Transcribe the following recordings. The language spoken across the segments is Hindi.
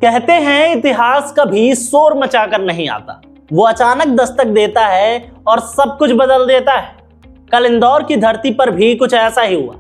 कहते हैं इतिहास कभी शोर मचाकर नहीं आता, वो अचानक दस्तक देता है और सब कुछ बदल देता है। कल इंदौर की धरती पर भी कुछ ऐसा ही हुआ,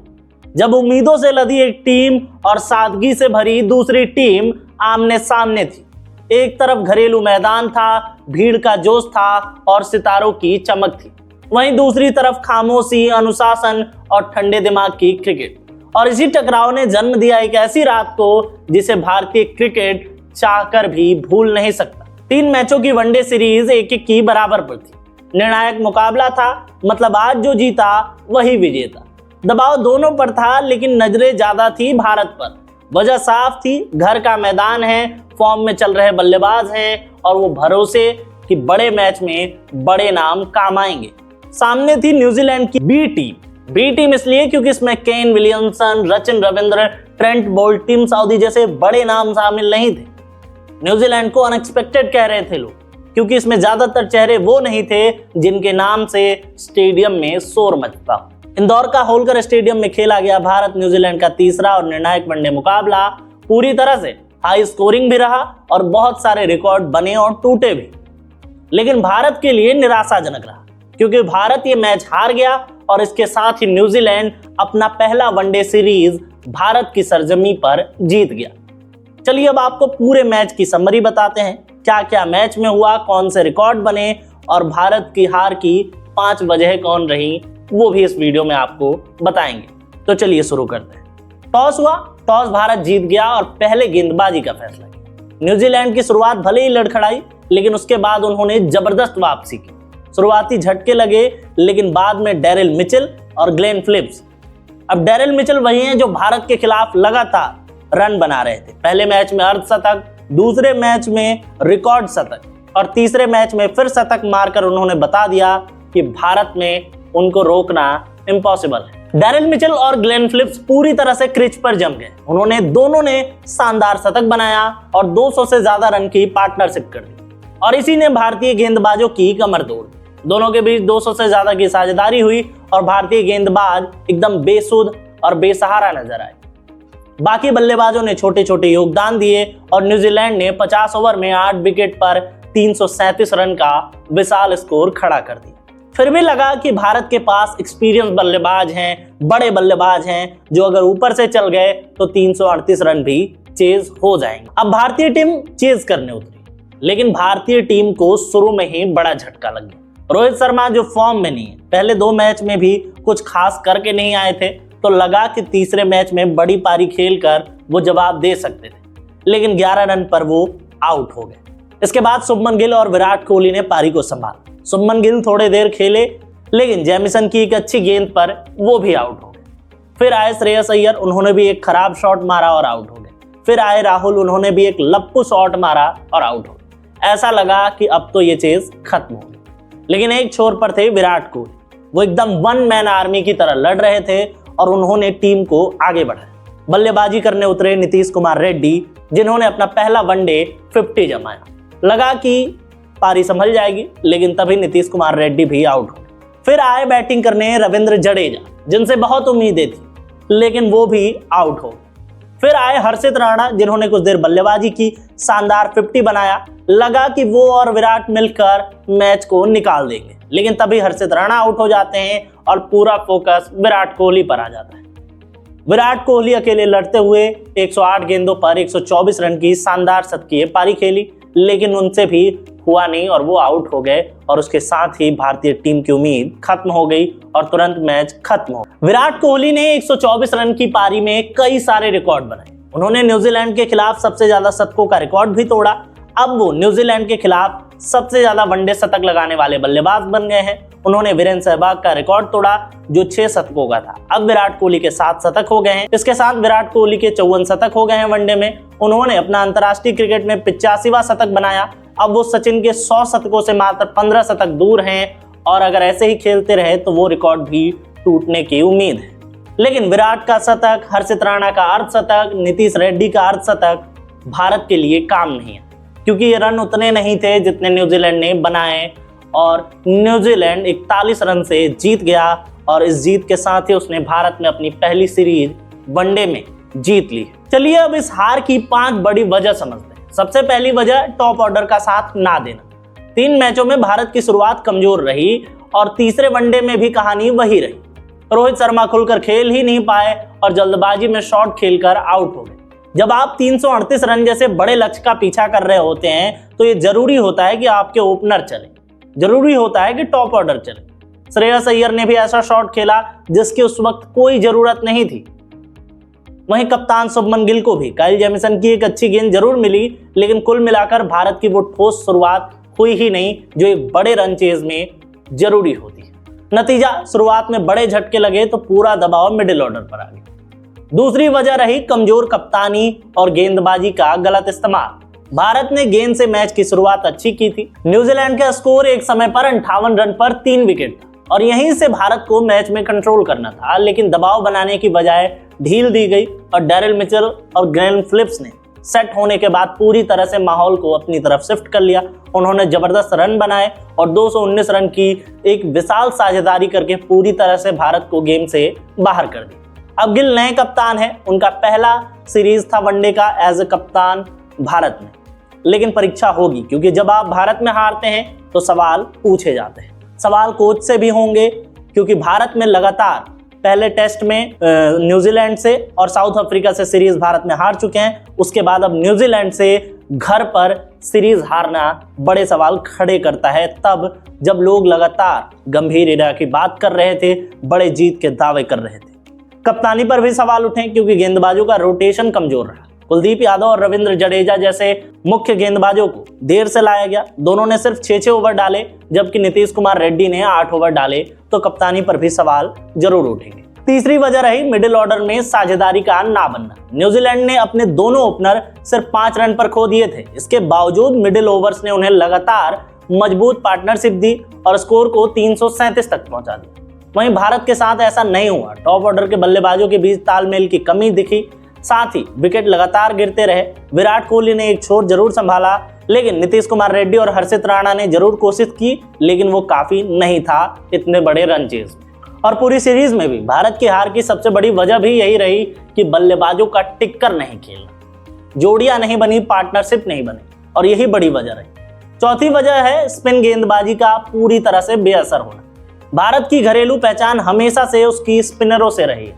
जब उम्मीदों से लदी एक टीम और सादगी से भरी दूसरी टीम आमने सामने थी। एक तरफ घरेलू मैदान था, भीड़ का जोश था और सितारों की चमक थी, वहीं दूसरी तरफ खामोशी, अनुशासन और ठंडे दिमाग की क्रिकेट। और इसी टकराव ने जन्म दिया एक ऐसी रात को जिसे भारतीय क्रिकेट चाहकर भी भूल नहीं सकता। 3 मैचों की वनडे सीरीज 1-1 की बराबर पर थी। निर्णायक मुकाबला था, मतलब आज जो जीता वही विजेता। दबाव दोनों पर था, लेकिन नजरें ज्यादा थी भारत पर। वजह साफ थी, घर का मैदान है, फॉर्म में चल रहे बल्लेबाज हैं और वो भरोसे कि बड़े मैच में बड़े नाम काम आएंगे। सामने थी न्यूजीलैंड की बी टीम इसलिए क्योंकि इसमें Kane Williamson, Sachin Ravindra, Trent Boult, Tim Southee जैसे बड़े नाम शामिल नहीं थे। न्यूजीलैंड को अनएक्सपेक्टेड कह रहे थे लोग, क्योंकि इसमें ज्यादातर चेहरे वो नहीं थे जिनके नाम से स्टेडियम में शोर मचता। इंदौर का होलकर स्टेडियम में खेला गया भारत न्यूजीलैंड का तीसरा और निर्णायक वनडे मुकाबला पूरी तरह से हाई स्कोरिंग भी रहा और बहुत सारे रिकॉर्ड बने और टूटे भी। लेकिन भारत के लिए निराशाजनक रहा, क्योंकि भारत ये मैच हार गया और इसके साथ ही न्यूजीलैंड अपना पहला वनडे सीरीज भारत की सरजमी पर जीत गया। चलिए अब आपको पूरे मैच की समरी बताते हैं, क्या क्या मैच में हुआ, कौन से रिकॉर्ड बने और भारत की हार की 5 वजह कौन रही, वो भी इस वीडियो में आपको बताएंगे। तो चलिए शुरू करते हैं। टॉस हुआ, टॉस भारत जीत गया और पहले गेंदबाजी का फैसला किया। न्यूजीलैंड की शुरुआत भले ही लड़खड़ाई, लेकिन उसके बाद उन्होंने जबरदस्त वापसी की। शुरुआती झटके लगे, लेकिन बाद में डेरिल मिचेल और ग्लेन फिलिप्स। अब डेरिल मिचेल वही हैं जो भारत के खिलाफ लगातार रन बना रहे थे। पहले मैच में अर्धशतक, दूसरे मैच में रिकॉर्ड शतक और तीसरे मैच में फिर शतक मारकर उन्होंने बता दिया कि भारत में उनको रोकना इम्पॉसिबल है। डेरिल मिचेल और ग्लेन फिलिप्स पूरी तरह से क्रीज पर जम गए। उन्होंने दोनों ने शानदार शतक बनाया और 200 से ज्यादा रन की पार्टनरशिप कर दी और इसी ने भारतीय गेंदबाजों की कमर तोड़ दी। दोनों के बीच 200 से ज्यादा की साझेदारी हुई और भारतीय गेंदबाज एकदम बेसुध और बेसहारा नजर आए। बाकी बल्लेबाजों ने छोटे छोटे योगदान दिए और न्यूजीलैंड ने 50 ओवर में 8 विकेट पर 337 रन का विशाल स्कोर खड़ा कर दिया। फिर भी लगा कि भारत के पास एक्सपीरियंस बल्लेबाज हैं, बड़े बल्लेबाज हैं, जो अगर ऊपर से चल गए तो 338 रन भी चेज हो जाएंगे। अब भारतीय टीम चेज करने उतरी, लेकिन भारतीय टीम को शुरू में ही बड़ा झटका लग गया। रोहित शर्मा जो फॉर्म में नहीं है, पहले 2 मैच में भी कुछ खास करके नहीं आए थे, तो लगा कि तीसरे मैच में बड़ी पारी खेलकर वो जवाब दे सकते थे, लेकिन 11 रन पर वो आउट हो गए। इसके बाद शुभमन गिल और विराट कोहली ने पारी को संभाला। शुभमन गिल थोड़ी देर खेले, लेकिन जेमिसन की एक अच्छी गेंद पर वो भी आउट हो गए। फिर आए श्रेयस अय्यर, उन्होंने भी एक खराब शॉट मारा और आउट हो गए। फिर आए राहुल, उन्होंने भी एक लप्पू शॉट मारा और आउट हो गए। ऐसा लगा कि अब तो ये चेज खत्म हो गई, लेकिन एक छोर पर थे विराट कोहली। वो एकदम 1 मैन आर्मी की तरह लड़ रहे थे और उन्होंने टीम को आगे बढ़ाया। बल्लेबाजी करने उतरे नीतीश कुमार रेड्डी, जिन्होंने अपना पहला वनडे 50 जमाया। लगा कि पारी संभल जाएगी, लेकिन तभी नीतीश कुमार रेड्डी भी आउट हो गए। फिर आए बैटिंग करने रविंद्र जडेजा, जिनसे बहुत उम्मीदें थी, लेकिन वो भी आउट हो गए। फिर आए हर्षित राणा, जिन्होंने कुछ देर बल्लेबाजी की, शानदार 50 बनाया। लगा कि वो और विराट मिलकर मैच को निकाल देंगे, लेकिन तभी हर्षित राणा आउट हो जाते हैं और पूरा फोकस विराट कोहली पर आ जाता है। विराट कोहली अकेले लड़ते हुए 108 गेंदों पर 124 रन की शानदार शतकीय पारी खेली, लेकिन उनसे भी हुआ नहीं और वो आउट हो गए और उसके साथ ही भारतीय टीम की उम्मीद खत्म हो गई और तुरंत मैच खत्म हो। विराट कोहली ने 124 रन की पारी में कई सारे रिकॉर्ड बनाए। उन्होंने न्यूजीलैंड के खिलाफ सबसे ज्यादा शतकों का रिकॉर्ड भी तोड़ा। अब वो न्यूजीलैंड के खिलाफ सबसे ज्यादा वनडे शतक लगाने वाले बल्लेबाज बन गए हैं। उन्होंने वीरेंद्र सहवाग का रिकॉर्ड तोड़ा, जो 6 शतकों का था। अब विराट कोहली के 7 शतक हो गए हैं। इसके साथ विराट कोहली के 54 शतक हो गए हैं वनडे में। उन्होंने अपना अंतर्राष्ट्रीय क्रिकेट में 85वां शतक बनाया। अब वो सचिन के 100 शतकों से मात्र 15 शतक दूर हैं और अगर ऐसे ही खेलते रहे तो वो रिकॉर्ड भी टूटने की उम्मीद है। लेकिन विराट का शतक, हर्षित राणा का अर्धशतक, नीतीश रेड्डी का अर्धशतक भारत के लिए काम नहीं है, क्योंकि ये रन उतने नहीं थे जितने न्यूजीलैंड ने बनाए और न्यूजीलैंड 41 रन से जीत गया और इस जीत के साथ ही उसने भारत में अपनी पहली सीरीज वनडे में जीत ली। चलिए अब इस हार की 5 बड़ी वजह समझते हैं। सबसे पहली वजह टॉप ऑर्डर का साथ ना देना। 3 मैचों में भारत की शुरुआत कमजोर रही और तीसरे वनडे में भी कहानी वही रही। रोहित शर्मा खुलकर खेल ही नहीं पाए और जल्दबाजी में शॉट खेलकर आउट हो गए। जब आप 338 रन जैसे बड़े लक्ष्य का पीछा कर रहे होते हैं तो ये जरूरी होता है कि आपके ओपनर चले, जरूरी होता है कि टॉप ऑर्डर चले। श्रेयस अय्यर ने भी ऐसा शॉट खेला जिसकी उस वक्त कोई जरूरत नहीं थी। वहीं कप्तान शुभमन गिल को भी काइल जेमिसन की एक अच्छी गेंद जरूर मिली, लेकिन कुल मिलाकर भारत की वो ठोस शुरुआत हुई ही नहीं जो एक बड़े रन चेज में जरूरी होती है। नतीजा, शुरुआत में बड़े झटके लगे तो पूरा दबाव मिडिल ऑर्डर पर आ गया। दूसरी वजह रही कमजोर कप्तानी और गेंदबाजी का गलत इस्तेमाल। भारत ने गेंद से मैच की शुरुआत अच्छी की थी। न्यूजीलैंड का स्कोर एक समय पर 58 रन पर 3 विकेट था और यहीं से भारत को मैच में कंट्रोल करना था, लेकिन दबाव बनाने की बजाय ढील दी गई और डैरिल मिचेल और ग्लेन फिलिप्स ने सेट होने के बाद पूरी तरह से माहौल को अपनी तरफ शिफ्ट कर लिया। उन्होंने जबरदस्त रन बनाए और 219 रन की एक विशाल साझेदारी करके पूरी तरह से भारत को गेम से बाहर कर दिया। अब गिल नए कप्तान है, उनका पहला सीरीज था वनडे का एज ए कप्तान भारत में, लेकिन परीक्षा होगी क्योंकि जब आप भारत में हारते हैं तो सवाल पूछे जाते हैं। सवाल कोच से भी होंगे क्योंकि भारत में लगातार पहले टेस्ट में न्यूजीलैंड से और साउथ अफ्रीका से सीरीज भारत में हार चुके हैं। उसके बाद अब न्यूजीलैंड से घर पर सीरीज हारना बड़े सवाल खड़े करता है, तब जब लोग लगातार गंभीर इरा की बात कर रहे थे, बड़े जीत के दावे कर रहे थे। कप्तानी पर भी सवाल उठे क्योंकि गेंदबाजों का रोटेशन कमजोर रहा। कुलदीप यादव और रविंद्र जडेजा जैसे मुख्य गेंदबाजों को देर से लाया गया। दोनों ने सिर्फ 6 ओवर डाले जबकि नीतीश कुमार रेड्डी ने 8 ओवर डाले, तो कप्तानी पर भी सवाल जरूर उठेंगे। तीसरी वजह रही मिडिल ऑर्डर में साझेदारी का ना बनना। न्यूजीलैंड ने अपने दोनों ओपनर सिर्फ 5 रन पर खो दिए थे। इसके बावजूद मिडिल ओवर्स ने उन्हें लगातार मजबूत पार्टनरशिप दी और स्कोर को 337 तक पहुंचा दिया। वहीं भारत के साथ ऐसा नहीं हुआ। टॉप ऑर्डर के बल्लेबाजों के बीच तालमेल की कमी दिखी, साथ ही विकेट लगातार गिरते रहे। विराट कोहली ने एक छोर जरूर संभाला, लेकिन नीतीश कुमार रेड्डी और हर्षित राणा ने जरूर कोशिश की, लेकिन वो काफी नहीं था इतने बड़े रन चेज में। और पूरी सीरीज में भी भारत की हार की सबसे बड़ी वजह भी यही रही कि बल्लेबाजों का टिककर नहीं खेलना, जोड़ियां नहीं बनी, पार्टनरशिप नहीं बनी, और यही बड़ी वजह रही। चौथी वजह है स्पिन गेंदबाजी का पूरी तरह से बेअसर होना। भारत की घरेलू पहचान हमेशा से उसकी स्पिनरों से रही है,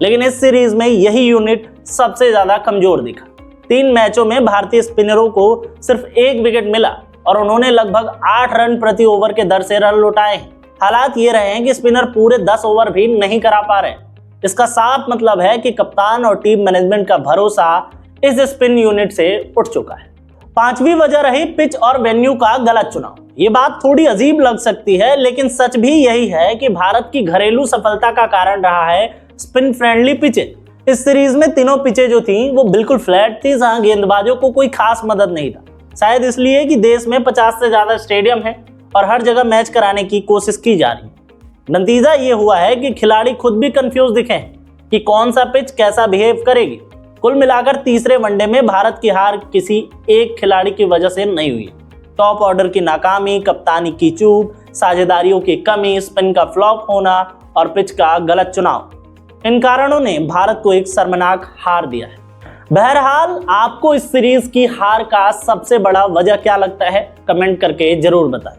लेकिन इस सीरीज में यही यूनिट सबसे ज्यादा कमजोर दिखा। 3 मैचों में भारतीय स्पिनरों को सिर्फ 1 विकेट मिला और उन्होंने लगभग 8 रन प्रति ओवर के दर से रन लौटाए हैं। हालात ये रहे हैं कि स्पिनर पूरे 10 ओवर भी नहीं करा पा रहे। इसका साफ मतलब है कि कप्तान और टीम मैनेजमेंट का भरोसा इस स्पिन यूनिट से उठ चुका है। 5वीं वजह रही पिच और वेन्यू का गलत चुनाव। ये बात थोड़ी अजीब लग सकती है, लेकिन सच भी यही है कि भारत की घरेलू सफलता का कारण रहा है स्पिन फ्रेंडली पिचें। इस सीरीज में तीनों पिचें जो थी वो बिल्कुल फ्लैट थी, जहां गेंदबाजों को कोई खास मदद नहीं था। शायद इसलिए कि देश में 50 से ज्यादा स्टेडियम है और हर जगह मैच कराने की कोशिश की जा रही है। नतीजा ये हुआ है कि खिलाड़ी खुद भी कंफ्यूज दिखे कि कौन सा पिच कैसा बिहेव करेगी। कुल मिलाकर तीसरे वनडे में भारत की हार किसी एक खिलाड़ी की वजह से नहीं हुई। टॉप ऑर्डर की नाकामी, कप्तानी की चूक, साझेदारियों की कमी, स्पिन का फ्लॉप होना और पिच का गलत चुनाव, इन कारणों ने भारत को एक शर्मनाक हार दिया है। बहरहाल, आपको इस सीरीज की हार का सबसे बड़ा वजह क्या लगता है, कमेंट करके जरूर बताएं।